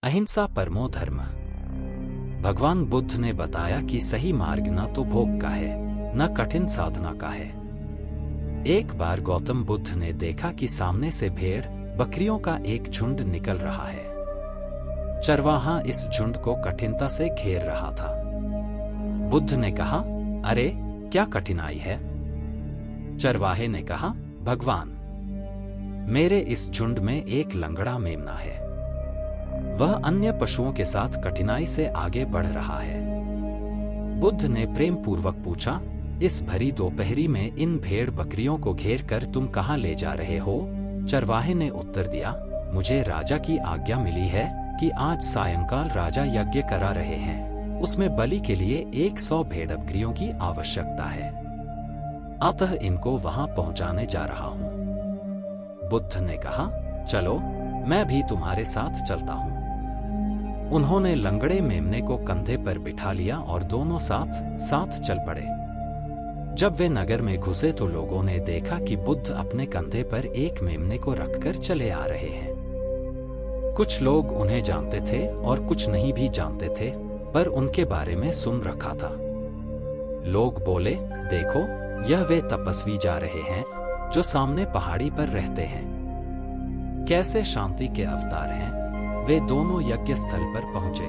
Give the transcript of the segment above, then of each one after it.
अहिंसा परमो धर्म। भगवान बुद्ध ने बताया कि सही मार्ग न तो भोग का है न कठिन साधना का है। एक बार गौतम बुद्ध ने देखा कि सामने से भेड़ बकरियों का एक झुंड निकल रहा है। चरवाहा इस झुंड को कठिनता से घेर रहा था। बुद्ध ने कहा, अरे क्या कठिनाई है? चरवाहे ने कहा, भगवान, मेरे इस झुंड में एक लंगड़ा मेमना है। वह अन्य पशुओं के साथ कठिनाई से आगे बढ़ रहा है। बुद्ध ने प्रेम पूर्वक पूछा, इस भरी दोपहरी में इन भेड़ बकरियों को घेर कर तुम कहाँ ले जा रहे हो? चरवाहे ने उत्तर दिया, मुझे राजा की आज्ञा मिली है कि आज सायंकाल राजा यज्ञ करा रहे हैं। उसमें बलि के लिए 100 भेड़ बकरियों की आवश्यकता है। अतः इनको वहां पहुंचाने जा रहा हूं। बुद्ध ने कहा, चलो मैं भी तुम्हारे साथ चलता हूं। उन्होंने लंगड़े मेमने को कंधे पर बिठा लिया और दोनों साथ साथ चल पड़े। जब वे नगर में घुसे तो लोगों ने देखा कि बुद्ध अपने कंधे पर एक मेमने को रखकर चले आ रहे हैं। कुछ लोग उन्हें जानते थे और कुछ नहीं भी जानते थे, पर उनके बारे में सुन रखा था। लोग बोले, देखो यह वे तपस्वी जा रहे हैं जो सामने पहाड़ी पर रहते हैं। कैसे शांति के अवतार हैं। वे दोनों यज्ञ स्थल पर पहुंचे।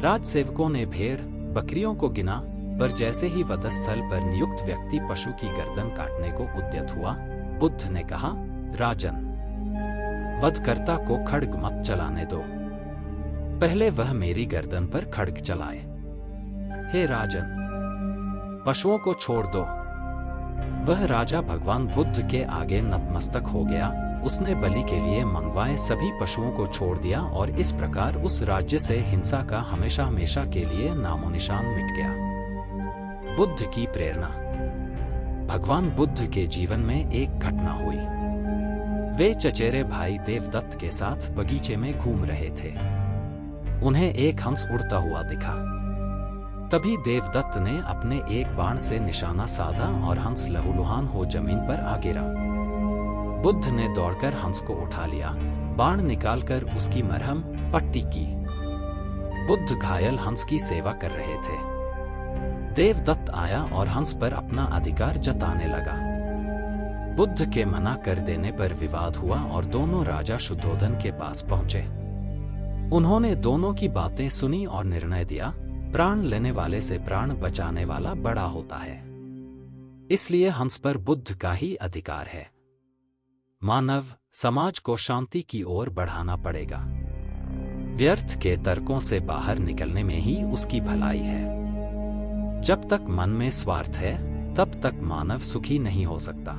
राजसेवकों ने भेड़ बकरियों को गिना, पर जैसे ही वधस्थल पर नियुक्त व्यक्ति पशु की गर्दन काटने को उद्यत हुआ, बुद्ध ने कहा, राजन, वधकर्ता को खड्ग मत चलाने दो। पहले वह मेरी गर्दन पर खड्ग चलाए। हे राजन, पशुओं को छोड़ दो। वह राजा भगवान बुद्ध के आगे नतमस्तक हो गया। उसने बलि के लिए मंगवाए सभी पशुओं को छोड़ दिया और इस प्रकार उस राज्य से हिंसा का हमेशा हमेशा के लिए नामो निशान मिट गया। बुद्ध की प्रेरणा। भगवान बुद्ध के जीवन में एक घटना हुई। वे चचेरे भाई देवदत्त के साथ बगीचे में घूम रहे थे। उन्हें एक हंस उड़ता हुआ दिखा। तभी देवदत्त ने अपने एक बाण से निशाना साधा और हंस लहूलुहान हो जमीन पर आ गिरा। बुद्ध ने दौड़कर हंस को उठा लिया, बाण निकालकर उसकी मरहम पट्टी की। बुद्ध घायल हंस की सेवा कर रहे थे। देवदत्त आया और हंस पर अपना अधिकार जताने लगा। बुद्ध के मना कर देने पर विवाद हुआ और दोनों राजा शुद्धोधन के पास पहुंचे। उन्होंने दोनों की बातें सुनी और निर्णय दिया, प्राण लेने वाले से प्राण बचाने वाला बड़ा होता है। इसलिए हंस पर बुद्ध का ही अधिकार है। मानव समाज को शांति की ओर बढ़ाना पड़ेगा। व्यर्थ के तर्कों से बाहर निकलने में ही उसकी भलाई है। जब तक मन में स्वार्थ है, तब तक मानव सुखी नहीं हो सकता।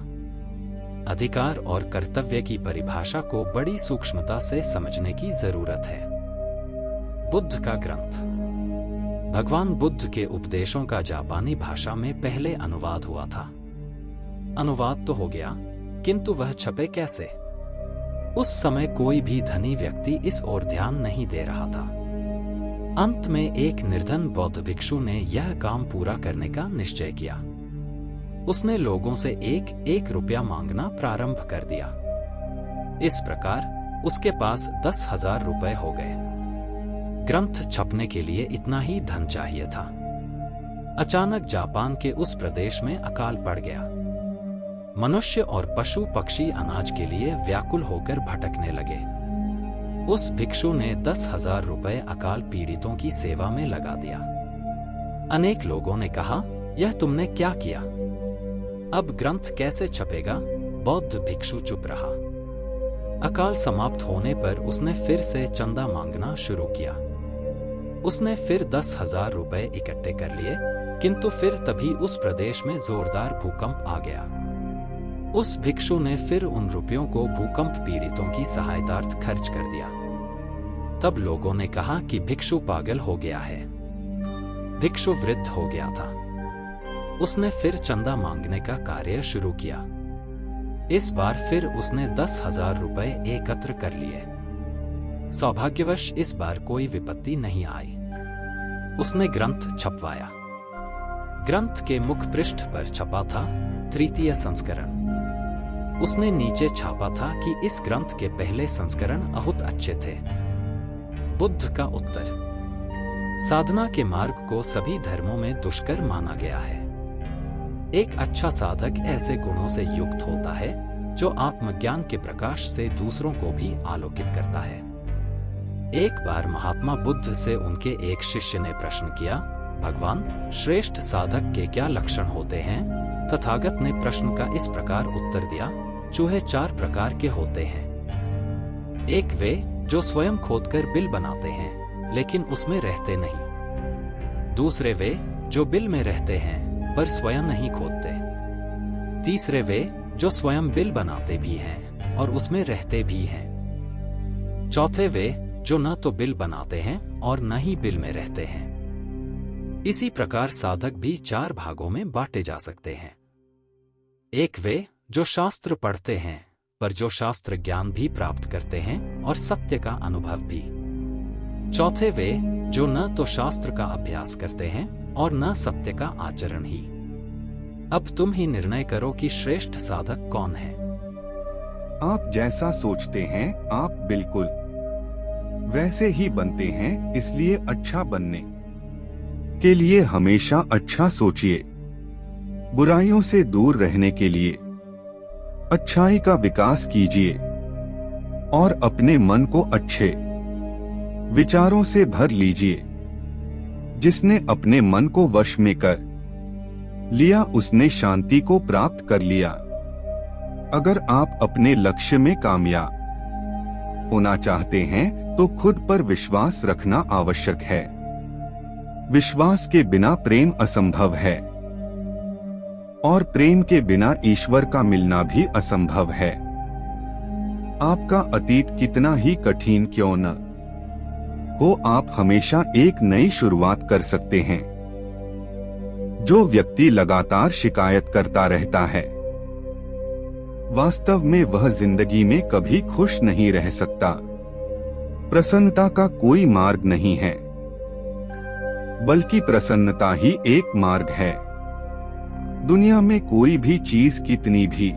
अधिकार और कर्तव्य की परिभाषा को बड़ी सूक्ष्मता से समझने की जरूरत है। बुद्ध का ग्रंथ। भगवान बुद्ध के उपदेशों का जापानी भाषा में पहले अनुवाद हुआ था। अनुवाद तो हो गया, किंतु वह छपे कैसे? उस समय कोई भी धनी व्यक्ति इस ओर ध्यान नहीं दे रहा था। अंत में एक निर्धन बौद्ध भिक्षु ने यह काम पूरा करने का निश्चय किया। उसने लोगों से 1-1 रुपया मांगना प्रारंभ कर दिया। इस प्रकार उसके पास 10,000 रुपए हो गए। ग्रंथ छपने के लिए इतना ही धन चाहिए था। अचानक जापान के उस प्रदेश में अकाल पड़ गया। मनुष्य और पशु पक्षी अनाज के लिए व्याकुल होकर भटकने लगे। उस भिक्षु ने 10,000 रुपए अकाल पीड़ितों की सेवा में लगा दिया। अनेक लोगों ने कहा, यह तुमने क्या किया? अब ग्रंथ कैसे छपेगा? बौद्ध भिक्षु चुप रहा। अकाल समाप्त होने पर उसने फिर से चंदा मांगना शुरू किया। उसने फिर 10,000 रुपए इकट्ठे कर लिए, किंतु फिर तभी उस प्रदेश में जोरदार भूकंप आ गया। उस भिक्षु ने फिर उन रुपयों को भूकंप पीड़ितों की सहायतार्थ खर्च कर दिया। तब लोगों ने कहा कि भिक्षु पागल हो गया है। भिक्षु वृद्ध हो गया था। उसने फिर चंदा मांगने का कार्य शुरू किया। इस बार फिर उसने 10,000 रुपए एकत्र कर लिए। सौभाग्यवश इस बार कोई विपत्ति नहीं आई। उसने ग्रंथ छपवाया। ग्रंथ के मुख पृष्ठ पर छपा था, तृतीय संस्करण। उसने नीचे छापा था कि इस ग्रंथ के पहले संस्करण बहुत अच्छे थे। बुद्ध का उत्तर। साधना के मार्ग को सभी धर्मों में दुष्कर माना गया है। एक अच्छा साधक ऐसे गुणों से युक्त होता है जो आत्मज्ञान के प्रकाश से दूसरों को भी आलोकित करता है। एक बार महात्मा बुद्ध से उनके एक शिष्य ने प्रश्न किया, भगवान, श्रेष्ठ साधक के क्या लक्षण होते हैं? तथागत ने प्रश्न का इस प्रकार उत्तर दिया, चूहे 4 प्रकार के होते हैं। एक वे जो स्वयं खोदकर बिल बनाते हैं लेकिन उसमें रहते नहीं। दूसरे वे जो बिल में रहते हैं पर स्वयं नहीं खोदते। तीसरे वे जो स्वयं बिल बनाते भी हैं और उसमें रहते भी हैं। चौथे वे जो न तो बिल बनाते हैं और न ही बिल में रहते हैं। इसी प्रकार साधक भी 4 भागों में बांटे जा सकते हैं। एक वे जो शास्त्र पढ़ते हैं पर जो शास्त्र ज्ञान भी प्राप्त करते हैं और सत्य का अनुभव भी। चौथे वे जो न तो शास्त्र का अभ्यास करते हैं और न सत्य का आचरण ही। अब तुम ही निर्णय करो कि श्रेष्ठ साधक कौन है। आप जैसा सोचते हैं आप बिल्कुल वैसे ही बनते हैं, इसलिए अच्छा बनने के लिए हमेशा अच्छा सोचिए। बुराइयों से दूर रहने के लिए अच्छाई का विकास कीजिए और अपने मन को अच्छे विचारों से भर लीजिए। जिसने अपने मन को वश में कर लिया उसने शांति को प्राप्त कर लिया। अगर आप अपने लक्ष्य में कामयाब होना चाहते हैं तो खुद पर विश्वास रखना आवश्यक है। विश्वास के बिना प्रेम असंभव है और प्रेम के बिना ईश्वर का मिलना भी असंभव है। आपका अतीत कितना ही कठिन क्यों न हो, आप हमेशा एक नई शुरुआत कर सकते हैं। जो व्यक्ति लगातार शिकायत करता रहता है वास्तव में वह जिंदगी में कभी खुश नहीं रह सकता। प्रसन्नता का कोई मार्ग नहीं है, बल्कि प्रसन्नता ही एक मार्ग है। दुनिया में कोई भी चीज कितनी भी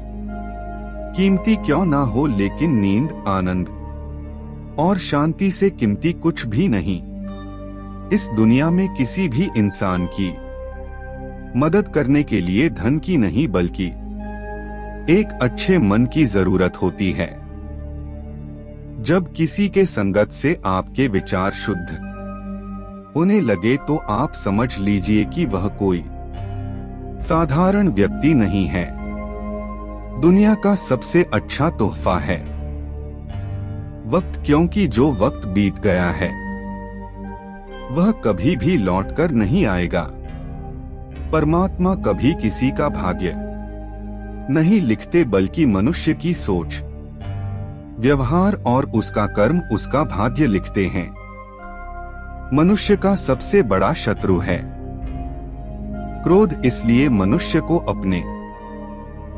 कीमती क्यों ना हो, लेकिन नींद, आनंद और शांति से कीमती कुछ भी नहीं। इस दुनिया में किसी भी इंसान की मदद करने के लिए धन की नहीं बल्कि एक अच्छे मन की जरूरत होती है। जब किसी के संगत से आपके विचार शुद्ध होने लगे तो आप समझ लीजिए कि वह कोई साधारण व्यक्ति नहीं है। दुनिया का सबसे अच्छा तोहफा है वक्त, क्योंकि जो वक्त बीत गया है वह कभी भी लौटकर नहीं आएगा। परमात्मा कभी किसी का भाग्य नहीं लिखते, बल्कि मनुष्य की सोच, व्यवहार और उसका कर्म उसका भाग्य लिखते हैं। मनुष्य का सबसे बड़ा शत्रु है क्रोध, इसलिए मनुष्य को अपने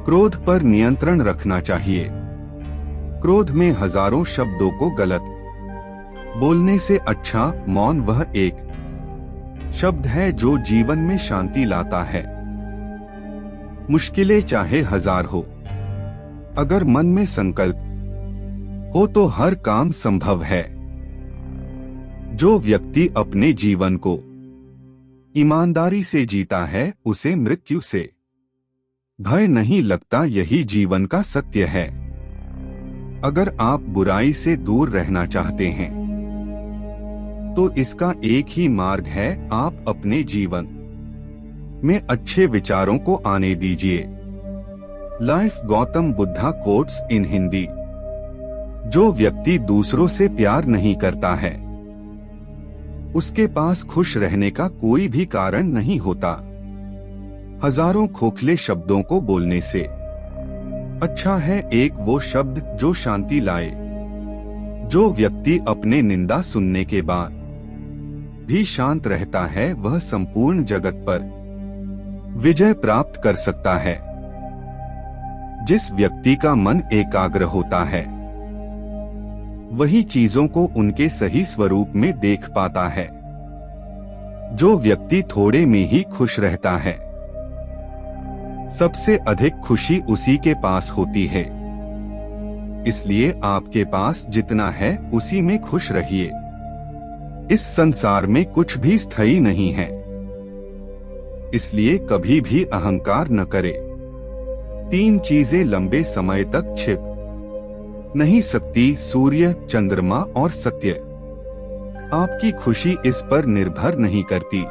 क्रोध पर नियंत्रण रखना चाहिए। क्रोध में हजारों शब्दों को गलत बोलने से अच्छा मौन वह एक शब्द है जो जीवन में शांति लाता है। मुश्किलें चाहे 1000 हो, अगर मन में संकल्प हो तो हर काम संभव है। जो व्यक्ति अपने जीवन को ईमानदारी से जीता है उसे मृत्यु से भय नहीं लगता, यही जीवन का सत्य है। अगर आप बुराई से दूर रहना चाहते हैं तो इसका एक ही मार्ग है, आप अपने जीवन में अच्छे विचारों को आने दीजिए। Life Gautam Buddha quotes in Hindi. जो व्यक्ति दूसरों से प्यार नहीं करता है उसके पास खुश रहने का कोई भी कारण नहीं होता। हजारों खोखले शब्दों को बोलने से अच्छा है एक वो शब्द जो शांति लाए। जो व्यक्ति अपने निंदा सुनने के बाद भी शांत रहता है वह संपूर्ण जगत पर विजय प्राप्त कर सकता है। जिस व्यक्ति का मन एकाग्र होता है वही चीजों को उनके सही स्वरूप में देख पाता है। जो व्यक्ति थोड़े में ही खुश रहता है सबसे अधिक खुशी उसी के पास होती है। इसलिए आपके पास जितना है उसी में खुश रहिए। इस संसार में कुछ भी स्थायी नहीं है, इसलिए कभी भी अहंकार न करे। 3 चीजें लंबे समय तक छिप नहीं सकती, सूर्य, चंद्रमा और सत्य। आपकी खुशी इस पर निर्भर नहीं करती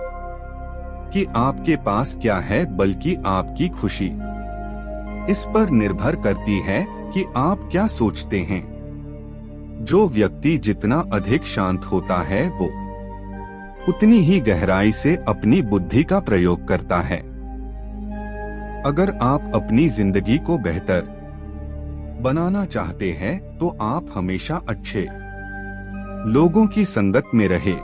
कि आपके पास क्या है, बल्कि आपकी खुशी इस पर निर्भर करती है कि आप क्या सोचते हैं। जो व्यक्ति जितना अधिक शांत होता है, वो उतनी ही गहराई से अपनी बुद्धि का प्रयोग करता है। अगर आप अपनी जिंदगी को बेहतर बनाना चाहते हैं, तो आप हमेशा अच्छे लोगों की संगत में रहे।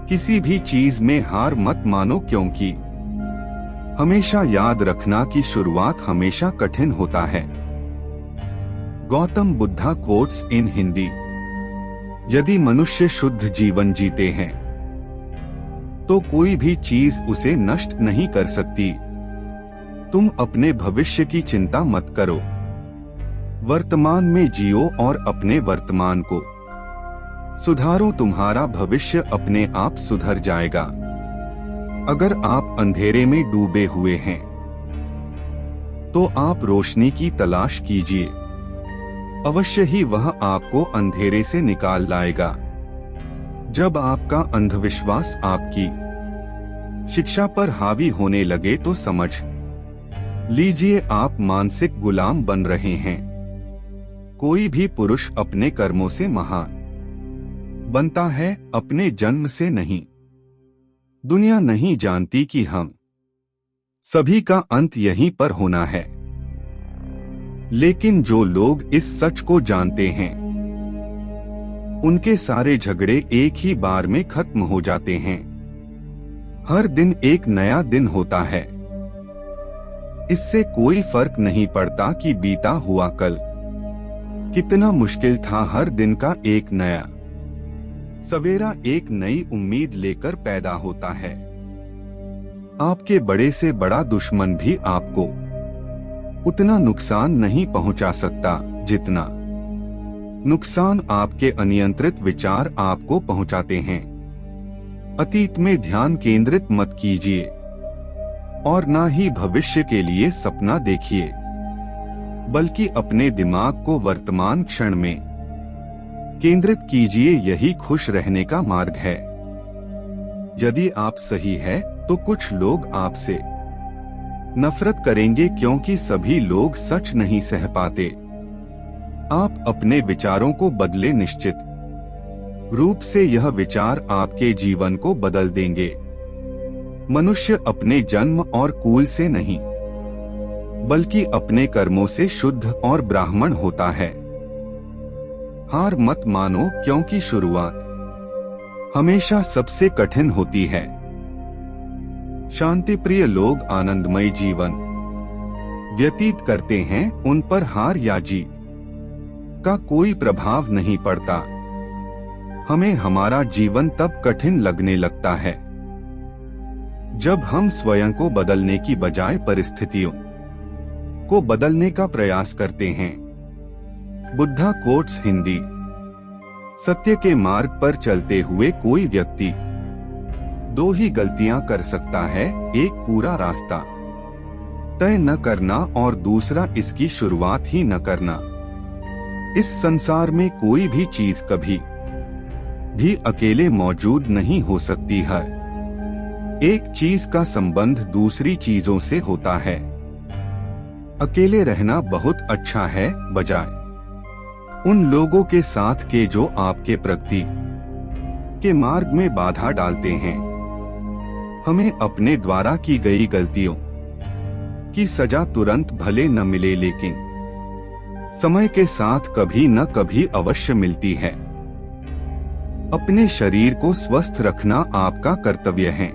किसी भी चीज में हार मत मानो, क्योंकि हमेशा याद रखना कि शुरुआत हमेशा कठिन होता है। Gautam Buddha quotes in Hindi. यदि मनुष्य शुद्ध जीवन जीते हैं, तो कोई भी चीज उसे नष्ट नहीं कर सकती। तुम अपने भविष्य की चिंता मत करो, वर्तमान में जियो और अपने वर्तमान को सुधारो। तुम्हारा भविष्य अपने आप सुधर जाएगा। अगर आप अंधेरे में डूबे हुए हैं, तो आप रोशनी की तलाश कीजिए। अवश्य ही वह आपको अंधेरे से निकाल लाएगा। जब आपका अंधविश्वास आपकी शिक्षा पर हावी होने लगे, तो समझ लीजिए आप मानसिक गुलाम बन रहे हैं। कोई भी पुरुष अपने कर्मों से महान बनता है, अपने जन्म से नहीं। दुनिया नहीं जानती कि हम सभी का अंत यहीं पर होना है। लेकिन जो लोग इस सच को जानते हैं, उनके सारे झगड़े एक ही बार में खत्म हो जाते हैं। हर दिन एक नया दिन होता है। इससे कोई फर्क नहीं पड़ता कि बीता हुआ कल कितना मुश्किल था। हर दिन का एक नया सवेरा एक नई उम्मीद लेकर पैदा होता है। आपके बड़े से बड़ा दुश्मन भी आपको उतना नुकसान नहीं पहुंचा सकता, जितना नुकसान आपके अनियंत्रित विचार आपको पहुंचाते हैं। अतीत में ध्यान केंद्रित मत कीजिए और ना ही भविष्य के लिए सपना देखिए, बल्कि अपने दिमाग को वर्तमान क्षण में केंद्रित कीजिए। यही खुश रहने का मार्ग है। यदि आप सही है, तो कुछ लोग आपसे नफरत करेंगे, क्योंकि सभी लोग सच नहीं सह पाते। आप अपने विचारों को बदले, निश्चित रूप से यह विचार आपके जीवन को बदल देंगे। मनुष्य अपने जन्म और कुल से नहीं, बल्कि अपने कर्मों से शुद्ध और ब्राह्मण होता है। हार मत मानो, क्योंकि शुरुआत हमेशा सबसे कठिन होती है। शांतिप्रिय लोग आनंदमय जीवन व्यतीत करते हैं। उन पर हार या जीत का कोई प्रभाव नहीं पड़ता। हमें हमारा जीवन तब कठिन लगने लगता है जब हम स्वयं को बदलने की बजाय परिस्थितियों को बदलने का प्रयास करते हैं। बुद्धा कोट्स हिंदी। सत्य के मार्ग पर चलते हुए कोई व्यक्ति 2 ही गलतियां कर सकता है, एक पूरा रास्ता तय न करना और दूसरा इसकी शुरुआत ही न करना। इस संसार में कोई भी चीज कभी भी अकेले मौजूद नहीं हो सकती है। एक चीज का संबंध दूसरी चीजों से होता है। अकेले रहना बहुत अच्छा है, बजाय उन लोगों के साथ के जो आपके प्रगति के मार्ग में बाधा डालते हैं। हमें अपने द्वारा की गई गलतियों की सजा तुरंत भले न मिले, लेकिन समय के साथ कभी न कभी अवश्य मिलती है। अपने शरीर को स्वस्थ रखना आपका कर्तव्य है,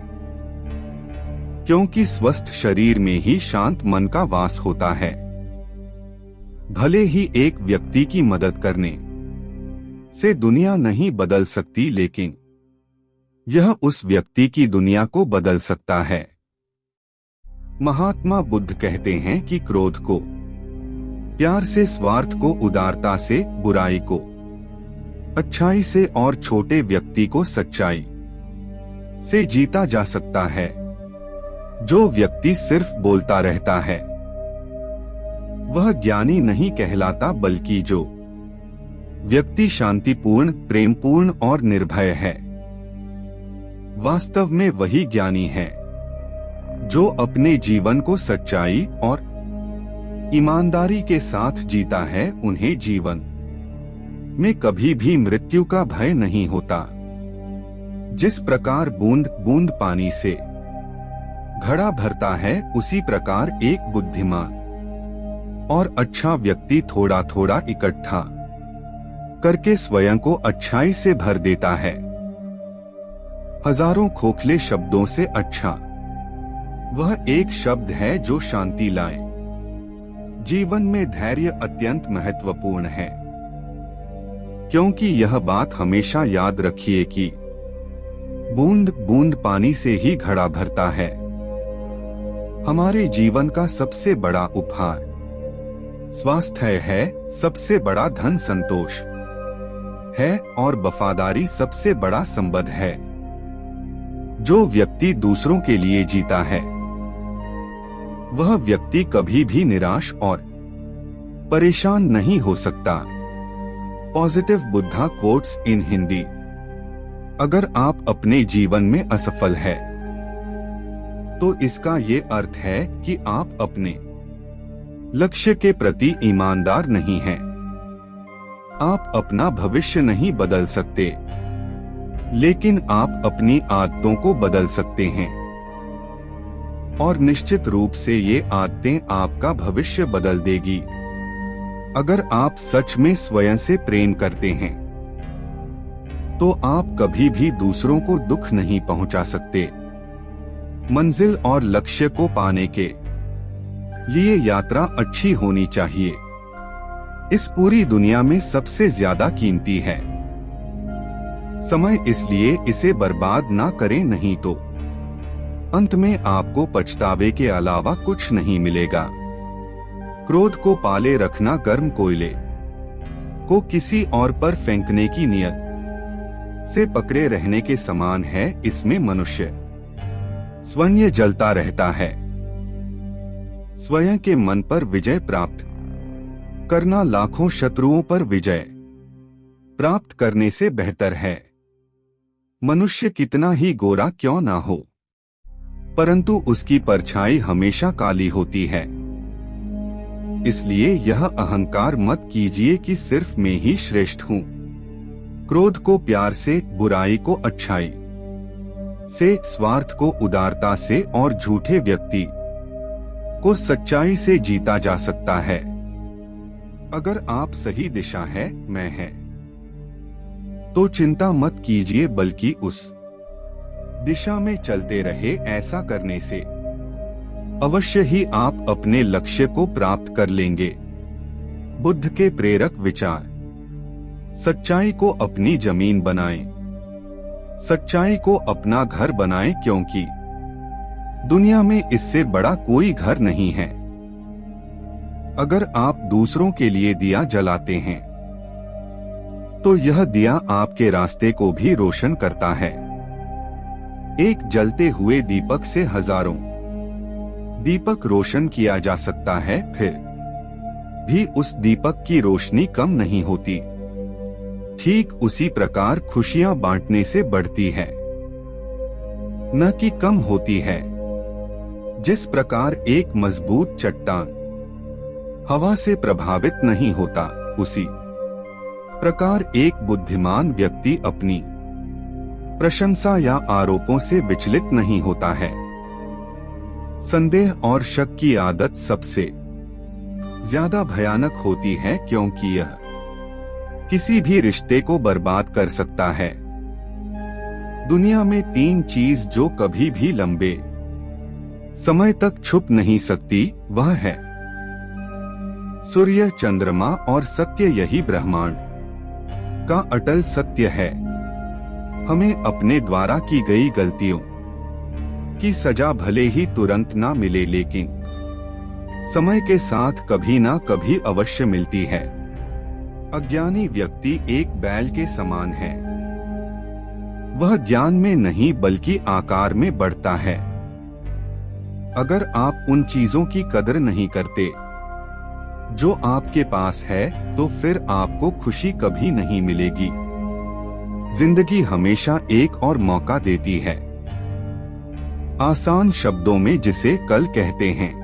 क्योंकि स्वस्थ शरीर में ही शांत मन का वास होता है। भले ही एक व्यक्ति की मदद करने से दुनिया नहीं बदल सकती, लेकिन यह उस व्यक्ति की दुनिया को बदल सकता है। महात्मा बुद्ध कहते हैं कि क्रोध को प्यार से, स्वार्थ को उदारता से, बुराई को अच्छाई से और छोटे व्यक्ति को सच्चाई से जीता जा सकता है। जो व्यक्ति सिर्फ बोलता रहता है वह ज्ञानी नहीं कहलाता, बल्कि जो व्यक्ति शांतिपूर्ण, प्रेमपूर्ण और निर्भय है वास्तव में वही ज्ञानी है। जो अपने जीवन को सच्चाई और ईमानदारी के साथ जीता है, उन्हें जीवन में कभी भी मृत्यु का भय नहीं होता। जिस प्रकार बूंद बूंद पानी से घड़ा भरता है, उसी प्रकार एक बुद्धिमान और अच्छा व्यक्ति थोड़ा थोड़ा इकट्ठा करके स्वयं को अच्छाई से भर देता है। हजारों खोखले शब्दों से अच्छा वह एक शब्द है जो शांति लाए। जीवन में धैर्य अत्यंत महत्वपूर्ण है, क्योंकि यह बात हमेशा याद रखिए कि बूंद बूंद पानी से ही घड़ा भरता है। हमारे जीवन का सबसे बड़ा उपहार स्वास्थ्य है, सबसे बड़ा धन संतोष है और वफादारी सबसे बड़ा संबंध है। जो व्यक्ति दूसरों के लिए जीता है वह व्यक्ति कभी भी निराश और परेशान नहीं हो सकता। Positive Buddha quotes in Hindi. अगर आप अपने जीवन में असफल है तो इसका ये अर्थ है कि आप अपने लक्ष्य के प्रति ईमानदार नहीं हैं। आप अपना भविष्य नहीं बदल सकते, लेकिन आप अपनी आदतों को बदल सकते हैं और निश्चित रूप से ये आदतें आपका भविष्य बदल देगी। अगर आप सच में स्वयं से प्रेम करते हैं तो आप कभी भी दूसरों को दुख नहीं पहुंचा सकते। मंजिल और लक्ष्य को पाने के लिए यात्रा अच्छी होनी चाहिए। इस पूरी दुनिया में सबसे ज्यादा कीमती है समय, इसलिए इसे बर्बाद ना करें, नहीं तो अंत में आपको पछतावे के अलावा कुछ नहीं मिलेगा। क्रोध को पाले रखना गर्म कोयले को किसी और पर फेंकने की नियत से पकड़े रहने के समान है। इसमें मनुष्य स्वयं जलता रहता है। स्वयं के मन पर विजय प्राप्त करना लाखों शत्रुओं पर विजय प्राप्त करने से बेहतर है। मनुष्य कितना ही गोरा क्यों ना हो, परंतु उसकी परछाई हमेशा काली होती है। इसलिए यह अहंकार मत कीजिए कि सिर्फ मैं ही श्रेष्ठ हूँ। क्रोध को प्यार से, बुराई को अच्छाई से, स्वार्थ को उदारता से और झूठे व्यक्ति को सच्चाई से जीता जा सकता है। अगर आप सही दिशा है, मैं है, तो चिंता मत कीजिए, बल्कि उस दिशा में चलते रहे। ऐसा करने से अवश्य ही आप अपने लक्ष्य को प्राप्त कर लेंगे। बुद्ध के प्रेरक विचार। सच्चाई को अपनी जमीन बनाएं। सच्चाई को अपना घर बनाएं, क्योंकि दुनिया में इससे बड़ा कोई घर नहीं है। अगर आप दूसरों के लिए दिया जलाते हैं तो यह दिया आपके रास्ते को भी रोशन करता है। एक जलते हुए दीपक से हजारों दीपक रोशन किया जा सकता है, फिर भी उस दीपक की रोशनी कम नहीं होती। ठीक उसी प्रकार खुशियां बांटने से बढ़ती है, न कि कम होती है। जिस प्रकार एक मजबूत चट्टान हवा से प्रभावित नहीं होता, उसी प्रकार एक बुद्धिमान व्यक्ति अपनी प्रशंसा या आरोपों से विचलित नहीं होता है। संदेह और शक की आदत सबसे ज्यादा भयानक होती है, क्योंकि यह किसी भी रिश्ते को बर्बाद कर सकता है। दुनिया में 3 चीज जो कभी भी लंबे समय तक छुप नहीं सकती, वह है सूर्य, चंद्रमा और सत्य। यही ब्रह्मांड का अटल सत्य है। हमें अपने द्वारा की गई गलतियों की सजा भले ही तुरंत ना मिले, लेकिन समय के साथ कभी ना कभी अवश्य मिलती है। अज्ञानी व्यक्ति एक बैल के समान है। वह ज्ञान में नहीं बल्कि आकार में बढ़ता है। अगर आप उन चीजों की कदर नहीं करते जो आपके पास है, तो फिर आपको खुशी कभी नहीं मिलेगी। जिंदगी हमेशा एक और मौका देती है। आसान शब्दों में जिसे कल कहते हैं।